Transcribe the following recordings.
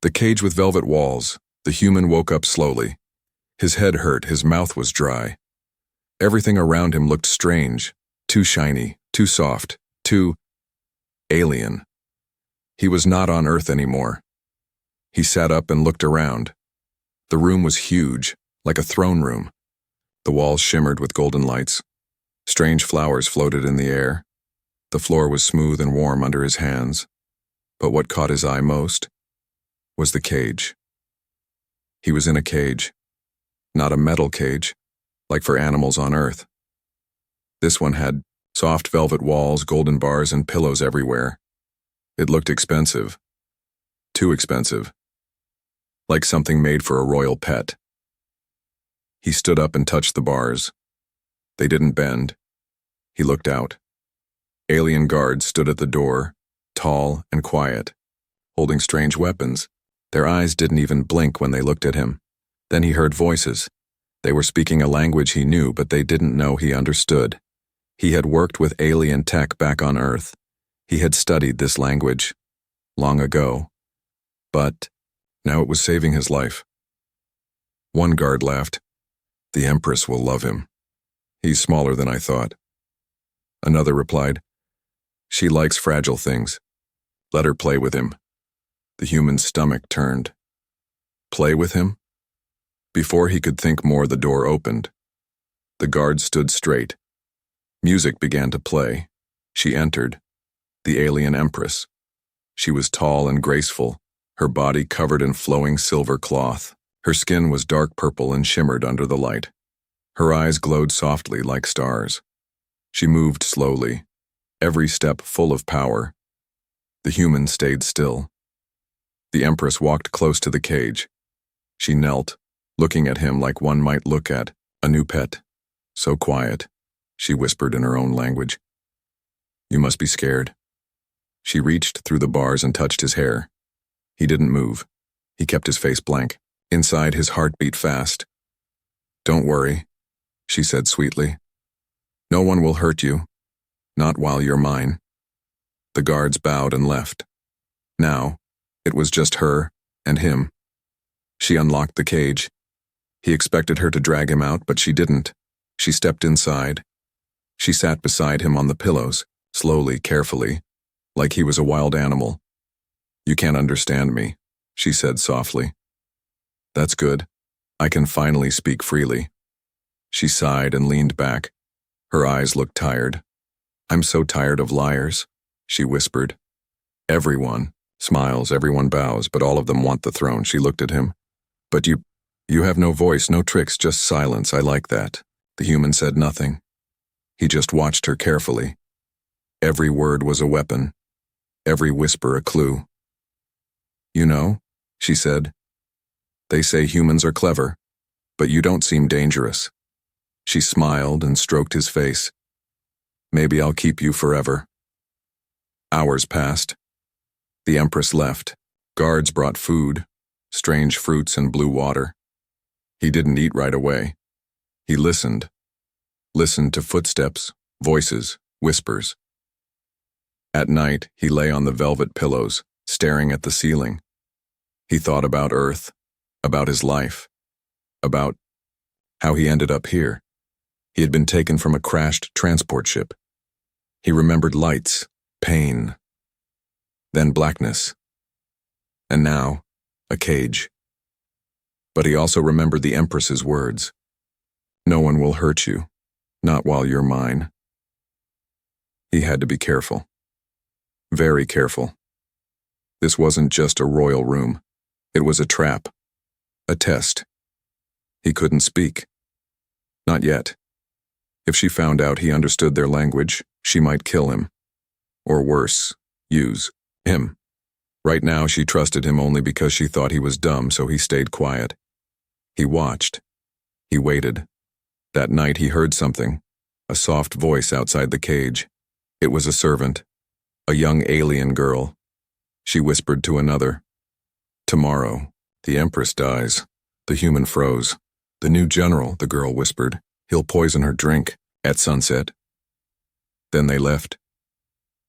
The cage with velvet walls. The human woke up slowly. His head hurt, his mouth was dry. Everything around him looked strange, too shiny, too soft, too alien. He was not on Earth anymore. He sat up and looked around. The room was huge, like a throne room. The walls shimmered with golden lights. Strange flowers floated in the air. The floor was smooth and warm under his hands. But what caught his eye most was the cage. He was in a cage. Not a metal cage, like for animals on Earth. This one had soft velvet walls, golden bars, and pillows everywhere. It looked expensive. Too expensive. Like something made for a royal pet. He stood up and touched the bars. They didn't bend. He looked out. Alien guards stood at the door, tall and quiet, holding strange weapons. Their eyes didn't even blink when they looked at him. Then he heard voices. They were speaking a language he knew, but they didn't know he understood. He had worked with alien tech back on Earth. He had studied this language long ago. But now it was saving his life. One guard laughed. "The Empress will love him. He's smaller than I thought." Another replied, "She likes fragile things. Let her play with him." The human's stomach turned. Play with him? Before he could think more, the door opened. The guard stood straight. Music began to play. She entered. The Alien Empress. She was tall and graceful, her body covered in flowing silver cloth. Her skin was dark purple and shimmered under the light. Her eyes glowed softly like stars. She moved slowly, every step full of power. The human stayed still. The Empress walked close to the cage. She knelt, looking at him like one might look at a new pet. "So quiet," she whispered in her own language. "You must be scared." She reached through the bars and touched his hair. He didn't move. He kept his face blank. Inside, his heart beat fast. "Don't worry," she said sweetly. "No one will hurt you. Not while you're mine." The guards bowed and left. Now, it was just her and him. She unlocked the cage. He expected her to drag him out, but she didn't. She stepped inside. She sat beside him on the pillows, slowly, carefully, like he was a wild animal. "You can't understand me," she said softly. "That's good. I can finally speak freely." She sighed and leaned back. Her eyes looked tired. "I'm so tired of liars," she whispered. "Everyone smiles, everyone bows, but all of them want the throne." She looked at him. "But you have no voice, no tricks, just silence. I like that." The human said nothing. He just watched her carefully. Every word was a weapon. Every whisper a clue. "You know," she said, "they say humans are clever, but you don't seem dangerous." She smiled and stroked his face. "Maybe I'll keep you forever." Hours passed. The Empress left. Guards brought food, strange fruits and blue water. He didn't eat right away. He listened to footsteps, voices, whispers. At night, he lay on the velvet pillows, staring at the ceiling. He thought about Earth, about his life, about how he ended up here. He had been taken from a crashed transport ship. He remembered lights, pain, then blackness, and now, a cage. But he also remembered the Empress's words. "No one will hurt you, not while you're mine." He had to be careful. Very careful. This wasn't just a royal room. It was a trap. A test. He couldn't speak. Not yet. If she found out he understood their language, she might kill him. Or worse, use him. Right now, she trusted him only because she thought he was dumb, so he stayed quiet. He watched. He waited. That night he heard something, a soft voice outside the cage. It was a servant, a young alien girl. She whispered to another, "Tomorrow, the Empress dies." The human froze. "The new general," the girl whispered. "He'll poison her drink at sunset." Then they left.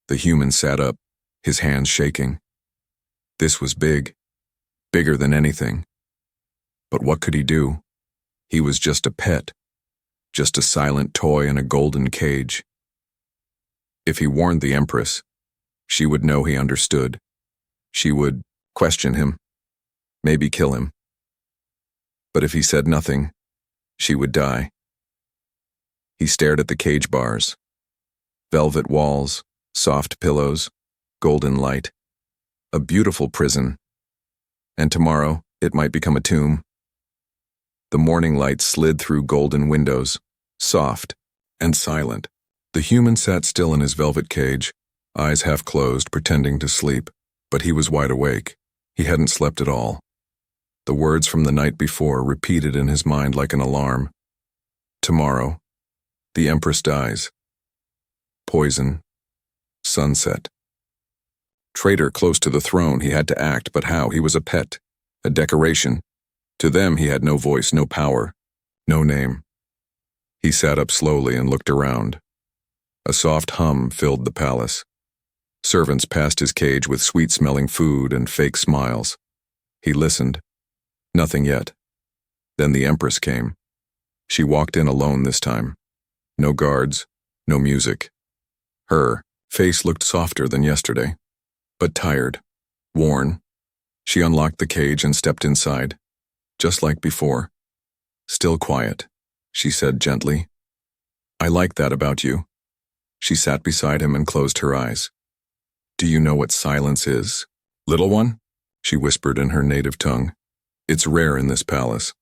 The human sat up, his hands shaking. This was big. bigger than anything. But what could he do? He was just a pet, just a silent toy in a golden cage. If he warned the Empress, she would know he understood. She would question him, maybe kill him. But if he said nothing, she would die. He stared at the cage bars. Velvet walls, soft pillows, golden light. A beautiful prison. And tomorrow, it might become a tomb. The morning light slid through golden windows, soft and silent. The human sat still in his velvet cage, eyes half closed, pretending to sleep, but he was wide awake. He hadn't slept at all. The words from the night before repeated in his mind like an alarm. Tomorrow, the Empress dies. Poison. Sunset. Traitor close to the throne, he had to act, but how? He was a pet, a decoration. To them, he had no voice, no power, no name. He sat up slowly and looked around. A soft hum filled the palace. Servants passed his cage with sweet-smelling food and fake smiles. He listened. Nothing yet. Then the Empress came. She walked in alone this time. No guards, no music. Her face looked softer than yesterday, but tired, worn. She unlocked the cage and stepped inside, just like before. Still quiet, she said gently. I like that about you. She sat beside him and closed her eyes. Do you know what silence is, little one? She whispered in her native tongue. It's rare in this palace.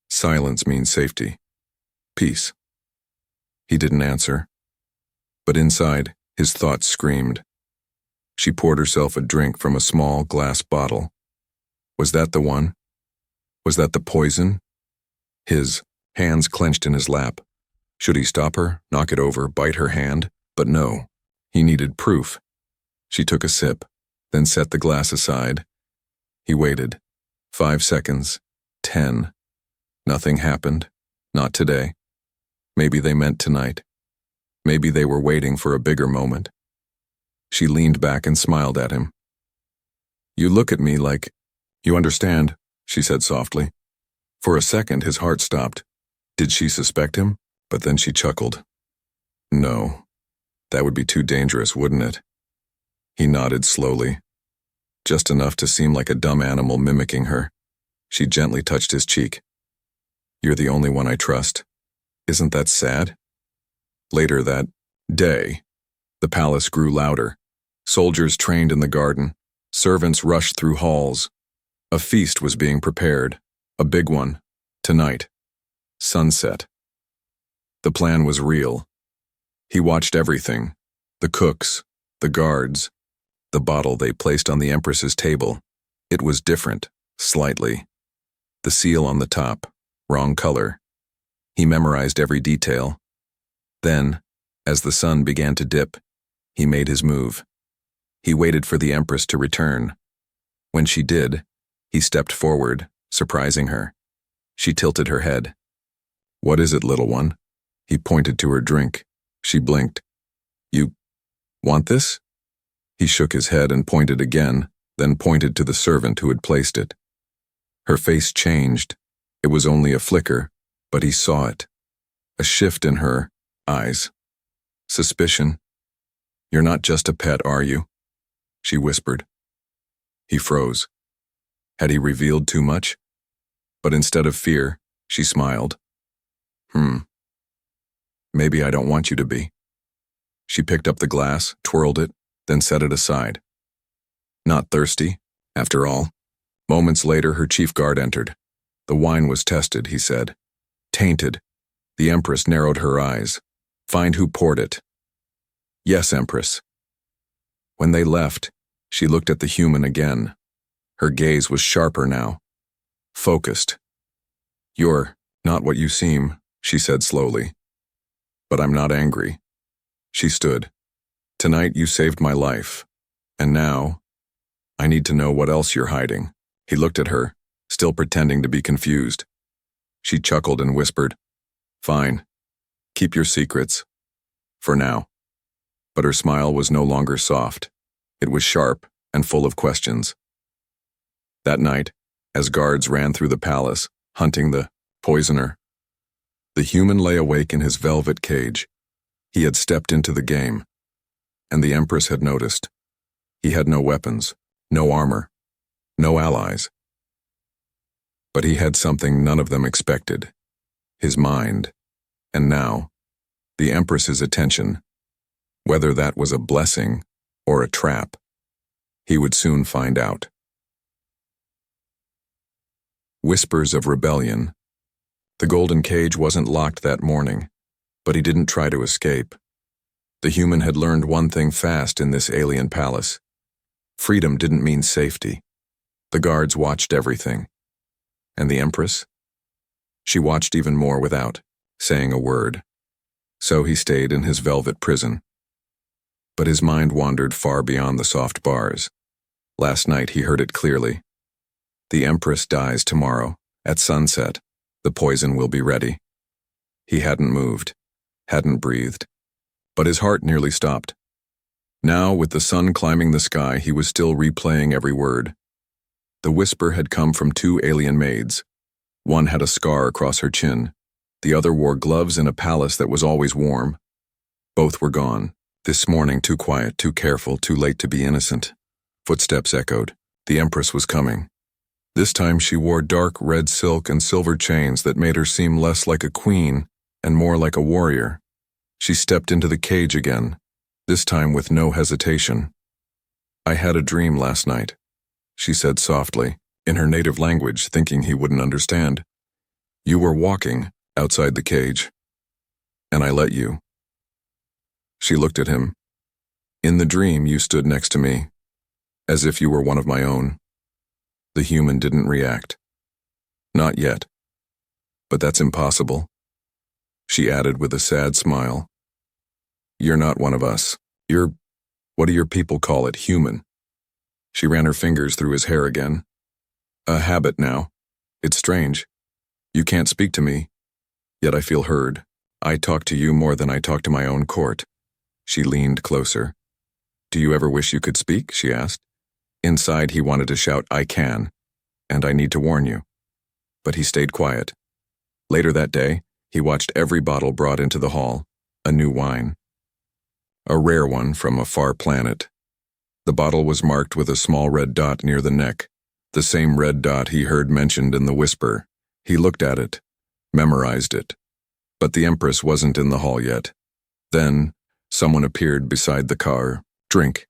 Silence means safety. Peace. He didn't answer. But inside, his thoughts screamed. She poured herself a drink from a small glass bottle. Was that the one? Was that the poison? His hands clenched in his lap. Should he stop her, knock it over, bite her hand? But no, he needed proof. She took a sip, then set the glass aside. He waited. 5 seconds. 10. Nothing happened. Not today. Maybe they meant tonight. Maybe they were waiting for a bigger moment. She leaned back and smiled at him. You look at me like, you understand, she said softly. For a second, his heart stopped. Did she suspect him? But then she chuckled. No. That would be too dangerous, wouldn't it? He nodded slowly, just enough to seem like a dumb animal mimicking her. She gently touched his cheek. You're the only one I trust. Isn't that sad? Later that day, the palace grew louder. Soldiers trained in the garden. Servants rushed through halls. A feast was being prepared. A big one. Tonight. Sunset. The plan was real. He watched everything. The cooks, the guards, the bottle they placed on the Empress's table. It was different, slightly. The seal on the top, wrong color. He memorized every detail. Then, as the sun began to dip, he made his move. He waited for the Empress to return. When she did, he stepped forward, surprising her. She tilted her head. What is it, little one? He pointed to her drink. She blinked. You want this? He shook his head and pointed again, then pointed to the servant who had placed it. Her face changed. It was only a flicker, but he saw it. A shift in her eyes. Suspicion. You're not just a pet, are you? She whispered. He froze. Had he revealed too much? But instead of fear, she smiled. Maybe I don't want you to be. She picked up the glass, twirled it, then set it aside. Not thirsty, after all. Moments later, her chief guard entered. The wine was tested, he said. Tainted. The Empress narrowed her eyes. Find who poured it. Yes, Empress. When they left, she looked at the human again. Her gaze was sharper now. Focused. You're not what you seem, she said slowly. But I'm not angry. She stood. Tonight you saved my life. And now, I need to know what else you're hiding. He looked at her, still pretending to be confused. She chuckled and whispered, Fine. Keep your secrets. For now. But her smile was no longer soft. It was sharp and full of questions. That night, as guards ran through the palace, hunting the poisoner. The human lay awake in his velvet cage. He had stepped into the game, and the Empress had noticed. He had no weapons, no armor, no allies. But he had something none of them expected, his mind, and now, the Empress's attention. Whether that was a blessing or a trap, he would soon find out. Whispers of rebellion. The golden cage wasn't locked that morning, but he didn't try to escape. The human had learned one thing fast in this alien palace. Freedom didn't mean safety. The guards watched everything. And the Empress? She watched even more without saying a word. So he stayed in his velvet prison. But his mind wandered far beyond the soft bars. Last night he heard it clearly. The Empress dies tomorrow, at sunset. The poison will be ready. He hadn't moved, hadn't breathed, but his heart nearly stopped. Now, with the sun climbing the sky, he was still replaying every word. The whisper had come from two alien maids. One had a scar across her chin. The other wore gloves in a palace that was always warm. Both were gone. This morning, too quiet, too careful, too late to be innocent. Footsteps echoed. The Empress was coming. This time she wore dark red silk and silver chains that made her seem less like a queen and more like a warrior. She stepped into the cage again, this time with no hesitation. "I had a dream last night," she said softly, in her native language, thinking he wouldn't understand. "You were walking outside the cage, and I let you." She looked at him. "In the dream, you stood next to me, as if you were one of my own." The human didn't react. "Not yet. But that's impossible," she added with a sad smile. "You're not one of us. You're, what do your people call it, human?" She ran her fingers through his hair again. "A habit now. It's strange. You can't speak to me, yet I feel heard. I talk to you more than I talk to my own court." She leaned closer. "Do you ever wish you could speak?" she asked. Inside he wanted to shout, "I can, and I need to warn you." But he stayed quiet. Later that day, he watched every bottle brought into the hall, a new wine. A rare one from a far planet. The bottle was marked with a small red dot near the neck, the same red dot he heard mentioned in the whisper. He looked at it, memorized it. But the Empress wasn't in the hall yet. Then, someone appeared beside the car. "Drink."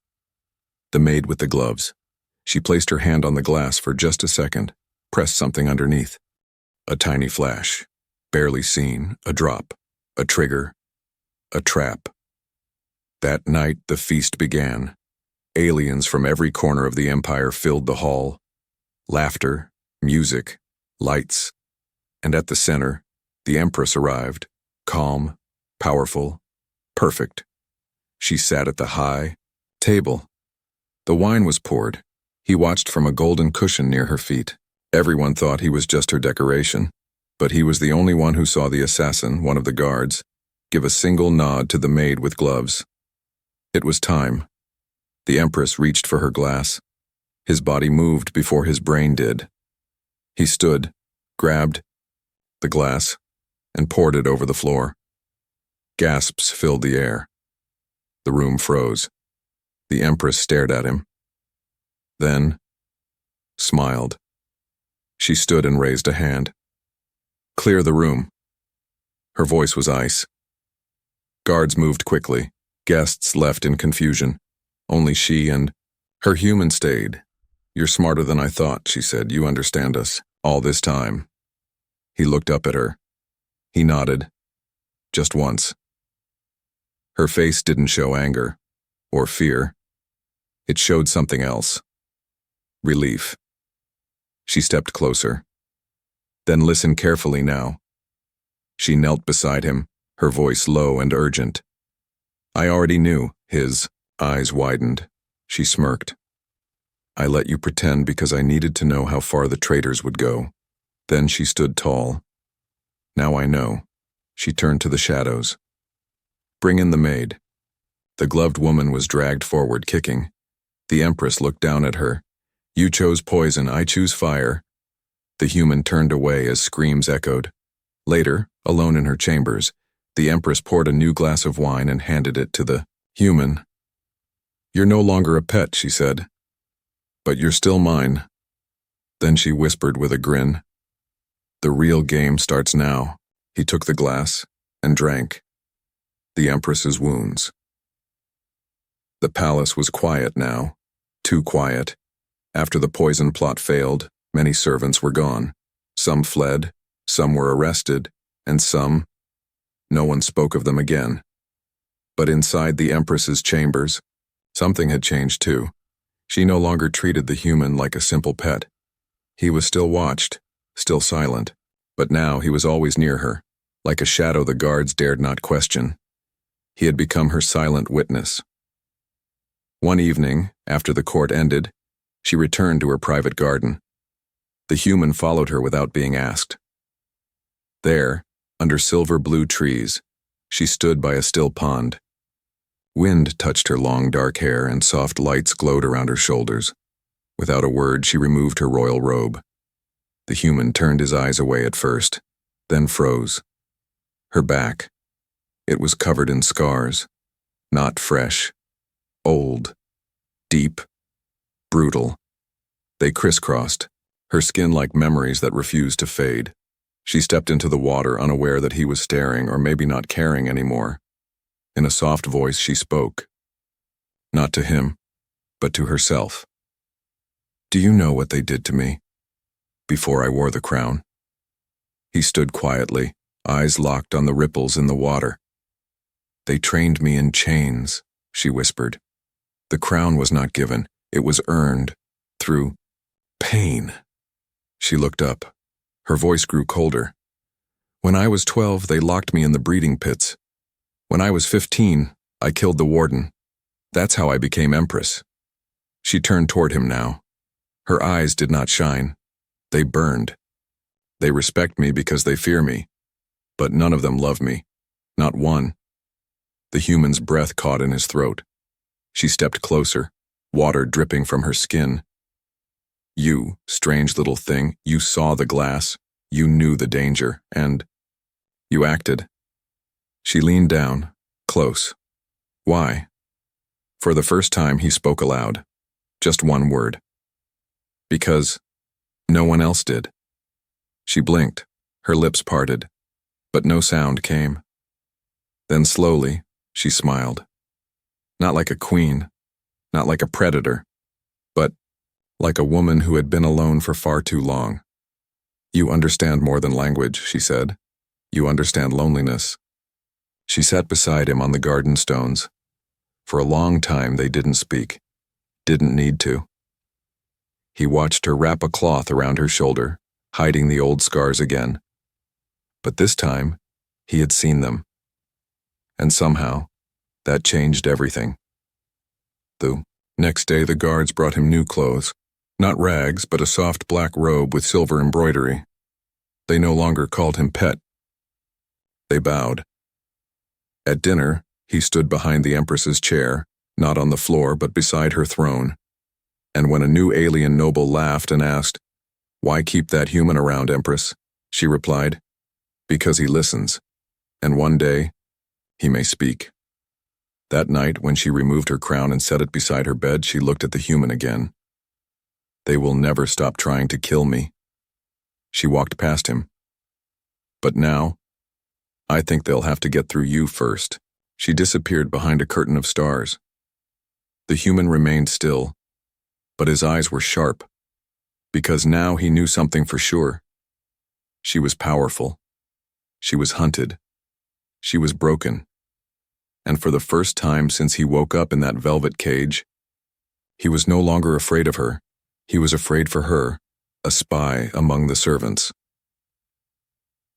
The maid with the gloves. She placed her hand on the glass for just a second, pressed something underneath. A tiny flash, barely seen, a drop, a trigger, a trap. That night the feast began. Aliens from every corner of the empire filled the hall. Laughter, music, lights. And at the center, the Empress arrived, calm, powerful, perfect. She sat at the high table. The wine was poured. He watched from a golden cushion near her feet. Everyone thought he was just her decoration, but he was the only one who saw the assassin, one of the guards, give a single nod to the maid with gloves. It was time. The Empress reached for her glass. His body moved before his brain did. He stood, grabbed the glass, and poured it over the floor. Gasps filled the air. The room froze. The Empress stared at him. Then, smiled. She stood and raised a hand. "Clear the room." Her voice was ice. Guards moved quickly. Guests left in confusion. Only she and her human stayed. "You're smarter than I thought," she said. "You understand us, all this time." He looked up at her. He nodded. Just once. Her face didn't show anger or fear. It showed something else. Relief. She stepped closer. "Then listen carefully now." She knelt beside him, her voice low and urgent. "I already knew." His eyes widened. She smirked. "I let you pretend because I needed to know how far the traitors would go." Then she stood tall. "Now I know." She turned to the shadows. "Bring in the maid." The gloved woman was dragged forward, kicking. The Empress looked down at her. "You chose poison, I choose fire. The human turned away as screams echoed. Later, alone in her chambers, the Empress poured a new glass of wine and handed it to the human. "You're no longer a pet," she said, "but you're still mine." Then she whispered with a grin, "The real game starts now." He took the glass and drank. The Empress's wounds. The palace was quiet now, too quiet. After the poison plot failed, many servants were gone. Some fled, some were arrested, and some, no one spoke of them again. But inside the Empress's chambers, something had changed too. She no longer treated the human like a simple pet. He was still watched, still silent, but now he was always near her, like a shadow the guards dared not question. He had become her silent witness. One evening, after the court ended, she returned to her private garden. The human followed her without being asked. There, under silver-blue trees, she stood by a still pond. Wind touched her long dark hair and soft lights glowed around her shoulders. Without a word, she removed her royal robe. The human turned his eyes away at first, then froze. Her back. It was covered in scars, not fresh, old, deep, brutal. They crisscrossed, her skin like memories that refused to fade. She stepped into the water, unaware that he was staring or maybe not caring anymore. In a soft voice she spoke. Not to him, but to herself. "Do you know what they did to me before I wore the crown?" He stood quietly, eyes locked on the ripples in the water. "They trained me in chains," she whispered. "The crown was not given, it was earned, through pain." She looked up. Her voice grew colder. "When I was 12, they locked me in the breeding pits. When I was 15, I killed the warden. That's how I became Empress." She turned toward him now. Her eyes did not shine. They burned. "They respect me because they fear me. But none of them love me. Not one." The human's breath caught in his throat. She stepped closer, water dripping from her skin. "You, strange little thing, you saw the glass. You knew the danger, and you acted." She leaned down, close. "Why?" For the first time he spoke aloud. Just one word. "Because no one else did." She blinked, her lips parted, but no sound came. Then slowly, she smiled. Not like a queen, not like a predator, but like a woman who had been alone for far too long. "You understand more than language," she said. "You understand loneliness." She sat beside him on the garden stones. For a long time they didn't speak, didn't need to. He watched her wrap a cloth around her shoulder, hiding the old scars again. But this time, he had seen them. And somehow, that changed everything. The next day the guards brought him new clothes. Not rags, but a soft black robe with silver embroidery. They no longer called him pet. They bowed. At dinner, he stood behind the Empress's chair, not on the floor but beside her throne. And when a new alien noble laughed and asked, "Why keep that human around, Empress?" she replied, "Because he listens. And one day, he may speak." That night, when she removed her crown and set it beside her bed, she looked at the human again. "They will never stop trying to kill me." She walked past him. "But now, I think they'll have to get through you first." She disappeared behind a curtain of stars. The human remained still, but his eyes were sharp, because now he knew something for sure. She was powerful. She was hunted. She was broken. And for the first time since he woke up in that velvet cage, he was no longer afraid of her. He was afraid for her, a spy among the servants.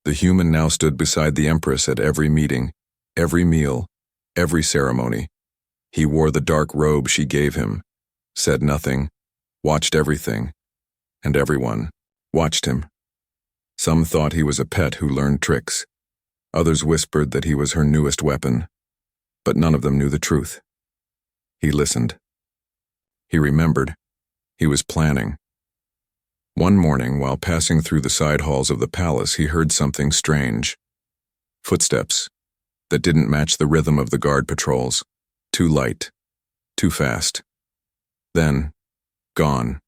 The human now stood beside the Empress at every meeting, every meal, every ceremony. He wore the dark robe she gave him, said nothing, watched everything, and everyone watched him. Some thought he was a pet who learned tricks. Others whispered that he was her newest weapon, but none of them knew the truth. He listened. He remembered. He was planning. One morning, while passing through the side halls of the palace, he heard something strange. Footsteps that didn't match the rhythm of the guard patrols. Too light, too fast. Then, gone.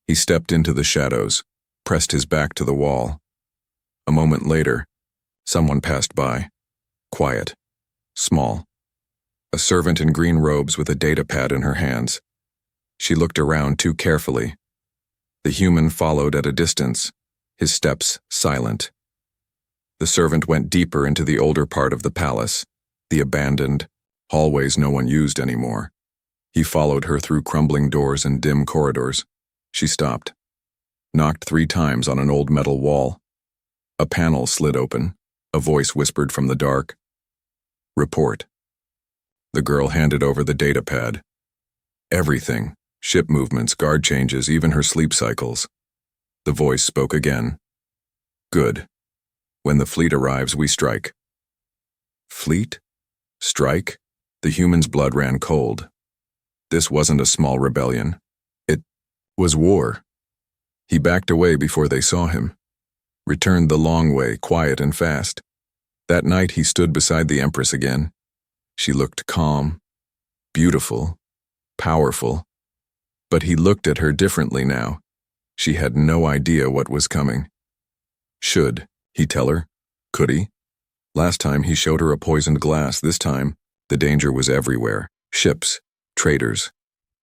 He stepped into the shadows, pressed his back to the wall. A moment later, someone passed by. Quiet, small. A servant in green robes with a data pad in her hands. She looked around too carefully. The human followed at a distance, his steps silent. The servant went deeper into the older part of the palace, the abandoned, hallways no one used anymore. He followed her through crumbling doors and dim corridors. She stopped, knocked 3 times on an old metal wall. A panel slid open, a voice whispered from the dark. Report. The girl handed over the data pad. Everything, ship movements, guard changes, even her sleep cycles. The voice spoke again. Good. When the fleet arrives, we strike. Fleet? Strike? The human's blood ran cold. This wasn't a small rebellion. It was war. He backed away before they saw him. Returned the long way, quiet and fast. That night he stood beside the Empress again. She looked calm, beautiful, powerful. But he looked at her differently now. She had no idea what was coming. Should he tell her? Could he? Last time he showed her a poisoned glass. This time, the danger was everywhere. Ships, traitors,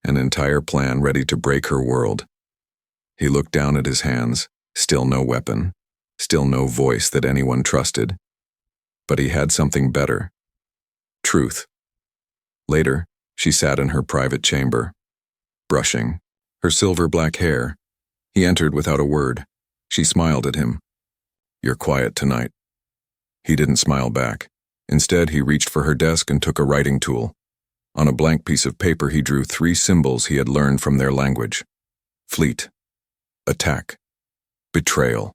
an entire plan ready to break her world. He looked down at his hands. Still no weapon. Still no voice that anyone trusted. But he had something better. Truth. Later, she sat in her private chamber, brushing her silver black hair. He entered without a word. She smiled at him. You're quiet tonight. He didn't smile back. Instead, he reached for her desk and took a writing tool. On a blank piece of paper, he drew 3 symbols he had learned from their language. Fleet. Attack. Betrayal.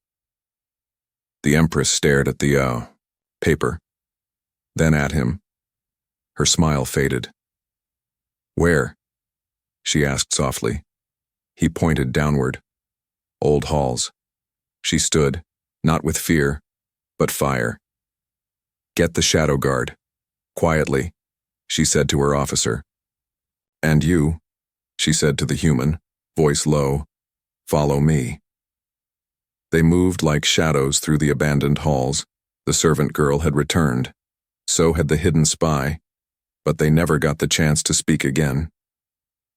The Empress stared at the, paper. Then at him. Her smile faded. Where? She asked softly. He pointed downward. Old halls. She stood, not with fear, but fire. Get the shadow guard. Quietly, she said to her officer. And you, she said to the human, voice low, follow me. They moved like shadows through the abandoned halls. The servant girl had returned. So had the hidden spy. But they never got the chance to speak again.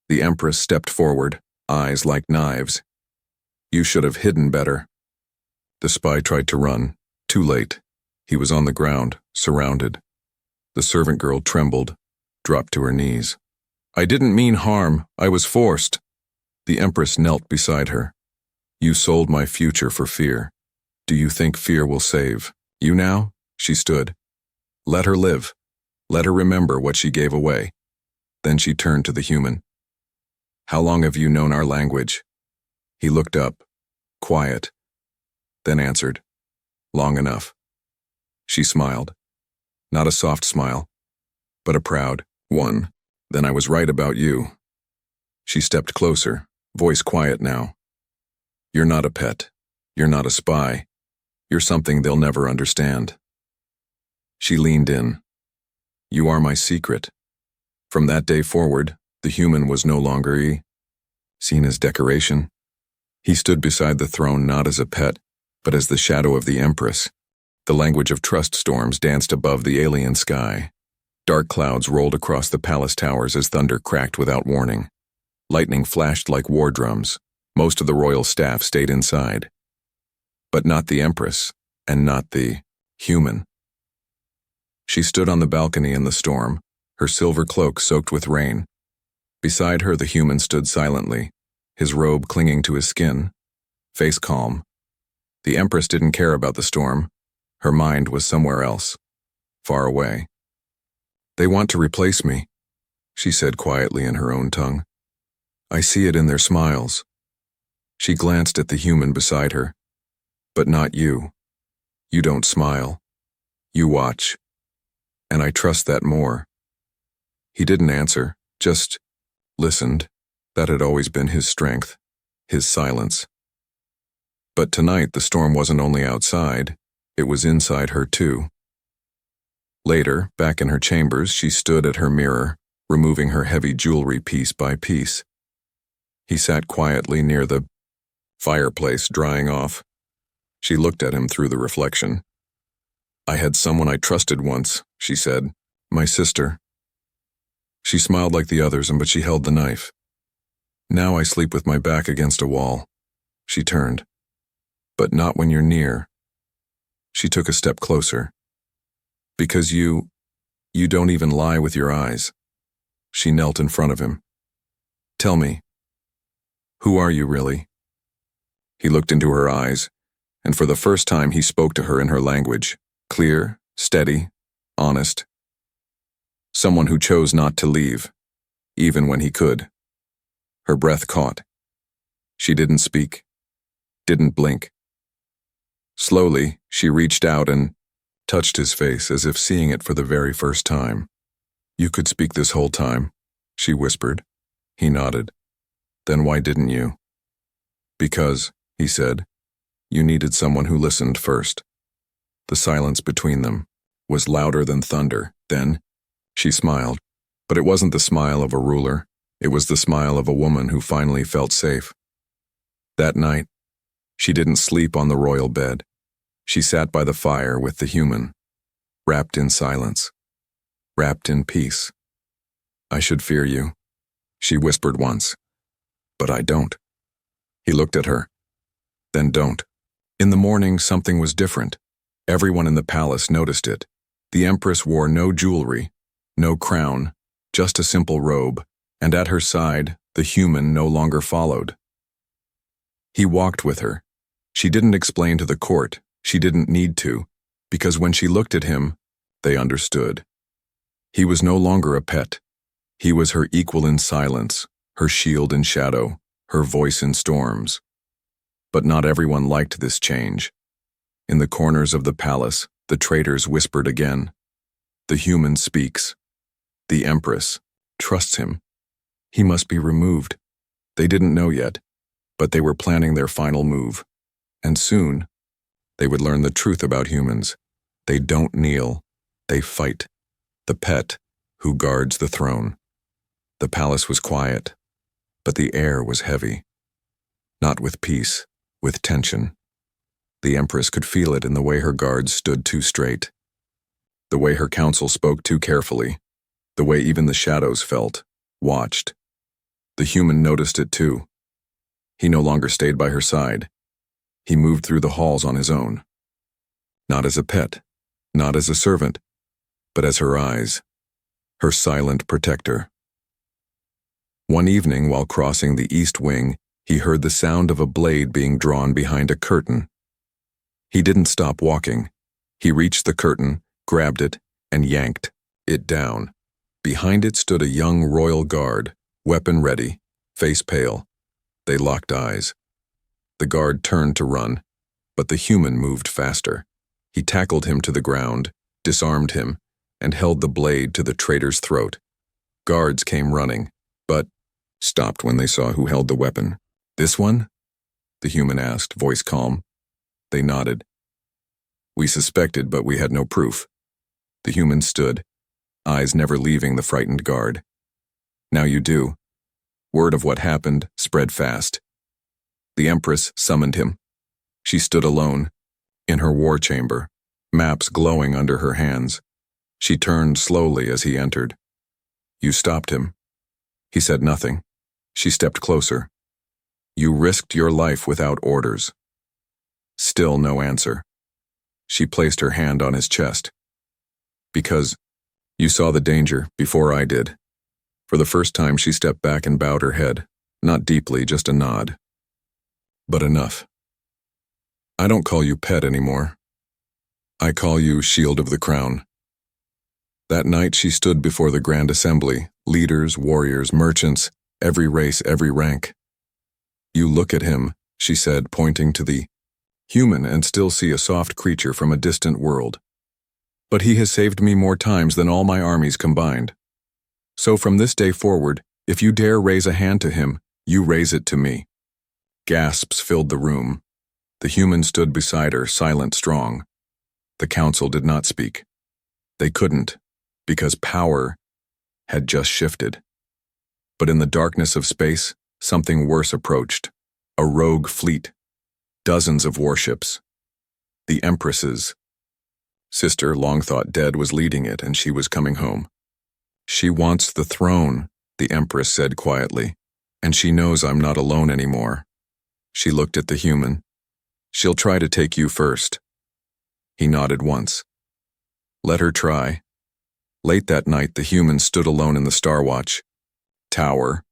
The Empress stepped forward, eyes like knives. You should have hidden better. The spy tried to run. Too late. He was on the ground, surrounded. The servant girl trembled, dropped to her knees. I didn't mean harm. I was forced. The Empress knelt beside her. You sold my future for fear. Do you think fear will save you now? She stood. Let her live. Let her remember what she gave away. Then she turned to the human. How long have you known our language? He looked up, quiet, then answered, long enough. She smiled. Not a soft smile, but a proud one. Then I was right about you. She stepped closer, voice quiet now. You're not a pet. You're not a spy. You're something they'll never understand. She leaned in. You are my secret. From that day forward, the human was no longer seen as decoration. He stood beside the throne not as a pet, but as the shadow of the Empress. The language of trust storms danced above the alien sky. Dark clouds rolled across the palace towers as thunder cracked without warning. Lightning flashed like war drums. Most of the royal staff stayed inside. But not the Empress, and not the human. She stood on the balcony in the storm, her silver cloak soaked with rain. Beside her, the human stood silently, his robe clinging to his skin, face calm. The Empress didn't care about the storm. Her mind was somewhere else, far away. They want to replace me, she said quietly in her own tongue. I see it in their smiles. She glanced at the human beside her. But not you. You don't smile. You watch. And I trust that more. He didn't answer, just listened. That had always been his strength. his silence. But tonight the storm wasn't only outside, it was inside her too. Later, back in her chambers, she stood at her mirror, removing her heavy jewelry piece by piece. He sat quietly near the fireplace, drying off. She looked at him through the reflection. "I had someone I trusted once," she said. "My sister." She smiled like the others, but she held the knife. "Now I sleep with my back against a wall." She turned. "But not when you're near." She took a step closer. "Because you don't even lie with your eyes." She knelt in front of him. "Tell me, who are you really?" He looked into her eyes, and for the first time he spoke to her in her language, clear, steady, honest. Someone who chose not to leave, even when he could. Her breath caught. She didn't speak, didn't blink. Slowly, she reached out and touched his face as if seeing it for the very first time. "You could speak this whole time," she whispered. He nodded. "Then why didn't you?" "Because," he said, "you needed someone who listened first." The silence between them was louder than thunder. Then, she smiled, but it wasn't the smile of a ruler. It was the smile of a woman who finally felt safe. That night, she didn't sleep on the royal bed. She sat by the fire with the human, wrapped in silence, wrapped in peace. "I should fear you," she whispered once. "But I don't." He looked at her. "Then don't." In the morning, something was different. Everyone in the palace noticed it. The Empress wore no jewelry, no crown, just a simple robe, and at her side, the human no longer followed. He walked with her. She didn't explain to the court. She didn't need to, because when she looked at him, they understood. He was no longer a pet. He was her equal in silence, her shield in shadow, her voice in storms. But not everyone liked this change. In the corners of the palace, the traitors whispered again. "The human speaks. The Empress trusts him. He must be removed." They didn't know yet, but they were planning their final move. And soon, they would learn the truth about humans. They don't kneel, they fight. The pet who guards the throne. The palace was quiet, but the air was heavy. Not with peace, with tension. The Empress could feel it in the way her guards stood too straight, the way her council spoke too carefully, the way even the shadows felt, watched. The human noticed it too. He no longer stayed by her side. He moved through the halls on his own. Not as a pet, not as a servant, but as her eyes, her silent protector. One evening, while crossing the east wing, he heard the sound of a blade being drawn behind a curtain. He didn't stop walking. He reached the curtain, grabbed it, and yanked it down. Behind it stood a young royal guard, weapon ready, face pale. They locked eyes. The guard turned to run, but the human moved faster. He tackled him to the ground, disarmed him, and held the blade to the traitor's throat. Guards came running, but stopped when they saw who held the weapon. "This one?" the human asked, voice calm. They nodded. "We suspected, but we had no proof." The human stood, eyes never leaving the frightened guard. "Now you do." Word of what happened spread fast. The Empress summoned him. She stood alone, in her war chamber, maps glowing under her hands. She turned slowly as he entered. "You stopped him." He said nothing. She stepped closer. "You risked your life without orders." Still no answer. She placed her hand on his chest. "Because you saw the danger before I did." For the first time, she stepped back and bowed her head, not deeply, just a nod. "But enough. I don't call you pet anymore. I call you Shield of the Crown." That night she stood before the Grand Assembly, leaders, warriors, merchants, every race, every rank. "You look at him," she said, pointing to the human, "and still see a soft creature from a distant world. But he has saved me more times than all my armies combined. So from this day forward, if you dare raise a hand to him, you raise it to me." Gasps filled the room. The human stood beside her, silent, strong. The council did not speak. They couldn't, because power had just shifted. But in the darkness of space, something worse approached. A rogue fleet. Dozens of warships. The Empress's sister, long thought dead, was leading it, and she was coming home. "She wants the throne," the Empress said quietly, "and she knows I'm not alone anymore." She looked at the human. "She'll try to take you first." He nodded once. Let her try. Late that night, the human stood alone in the Star Watch tower.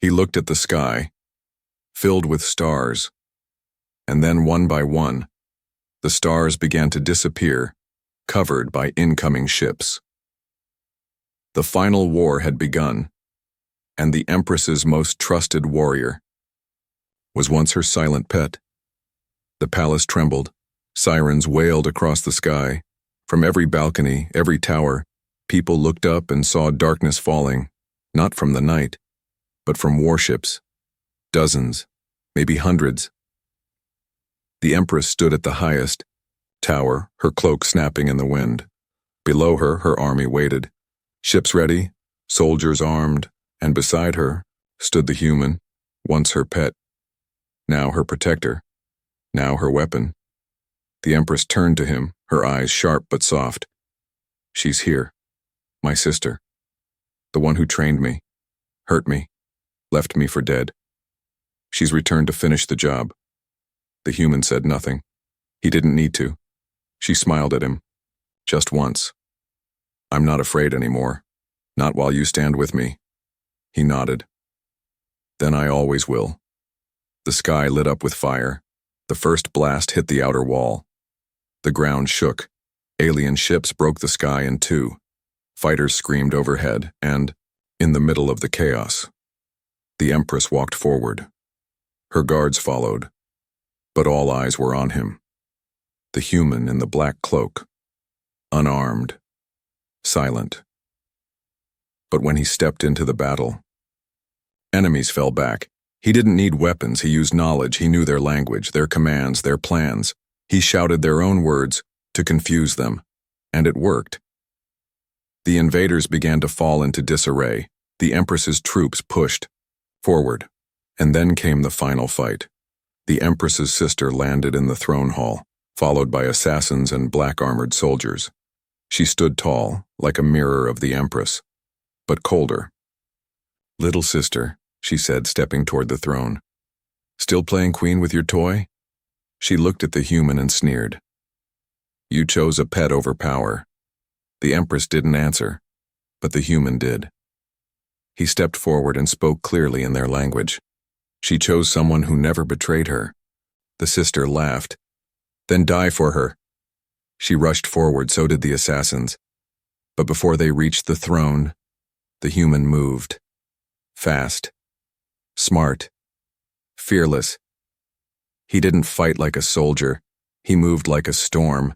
He looked at the sky, filled with stars, and then one by one, the stars began to disappear, covered by incoming ships. The final war had begun, and the Empress's most trusted warrior was once her silent pet. The palace trembled. Sirens wailed across the sky. From every balcony, every tower, people looked up and saw darkness falling, not from the night, but from warships. Dozens, maybe hundreds. The Empress stood at the highest tower, her cloak snapping in the wind. Below her, her army waited. Ships ready, soldiers armed, and beside her stood the human, once her pet, now her protector, now her weapon. The Empress turned to him, her eyes sharp but soft. "She's here, my sister, the one who trained me, hurt me, left me for dead. She's returned to finish the job." The human said nothing. He didn't need to. She smiled at him, just once. "I'm not afraid anymore, not while you stand with me." He nodded. "Then I always will." The sky lit up with fire. The first blast hit the outer wall. The ground shook. Alien ships broke the sky in two. Fighters screamed overhead, and, in the middle of the chaos, the Empress walked forward. Her guards followed, but all eyes were on him. The human in the black cloak, unarmed, silent. But when he stepped into the battle, enemies fell back. He didn't need weapons, he used knowledge, he knew their language, their commands, their plans. He shouted their own words to confuse them, and it worked. The invaders began to fall into disarray. The Empress's troops pushed forward, and then came the final fight. The Empress's sister landed in the throne hall, followed by assassins and black-armored soldiers. She stood tall, like a mirror of the Empress, but colder. "Little sister," she said, stepping toward the throne. "Still playing queen with your toy?" She looked at the human and sneered. "You chose a pet over power." The Empress didn't answer, but the human did. He stepped forward and spoke clearly in their language. "She chose someone who never betrayed her." The sister laughed. "Then die for her." She rushed forward, so did the assassins. But before they reached the throne, the human moved. Fast. Smart. Fearless. He didn't fight like a soldier. He moved like a storm.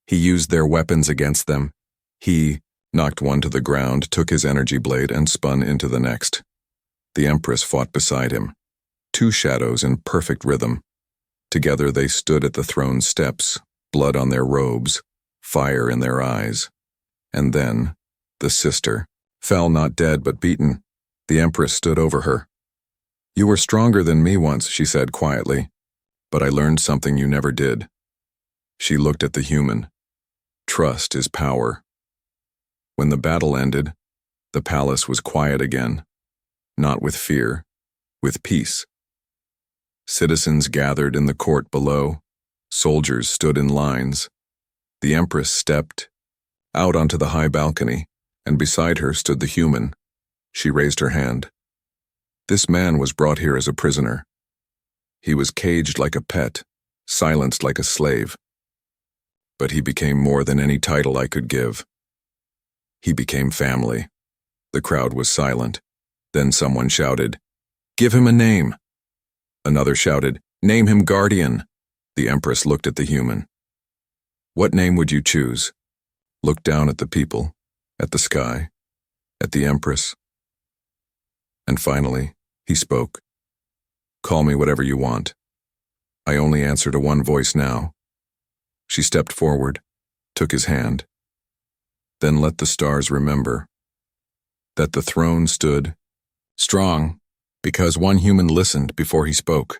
He used their weapons against them. He knocked one to the ground, took his energy blade, and spun into the next. The Empress fought beside him. Two shadows in perfect rhythm. Together they stood at the throne steps, blood on their robes, fire in their eyes. And then, the sister fell, not dead but beaten. The Empress stood over her. "You were stronger than me once," she said quietly, "but I learned something you never did." She looked at the human. Trust is power. When the battle ended, the palace was quiet again, not with fear, with peace. Citizens gathered in the court below. Soldiers stood in lines. The Empress stepped out onto the high balcony, and beside her stood the human. She raised her hand. This man was brought here as a prisoner. He was caged like a pet, silenced like a slave. But he became more than any title I could give. He became family. The crowd was silent. Then someone shouted, "Give him a name." Another shouted, "Name him Guardian." The Empress looked at the human. "What name would you choose?" Looked down at the people, at the sky, at the Empress. And finally, he spoke. Call me whatever you want. I only answer to one voice now. She stepped forward, took his hand. Then let the stars remember that the throne stood strong because one human listened before he spoke.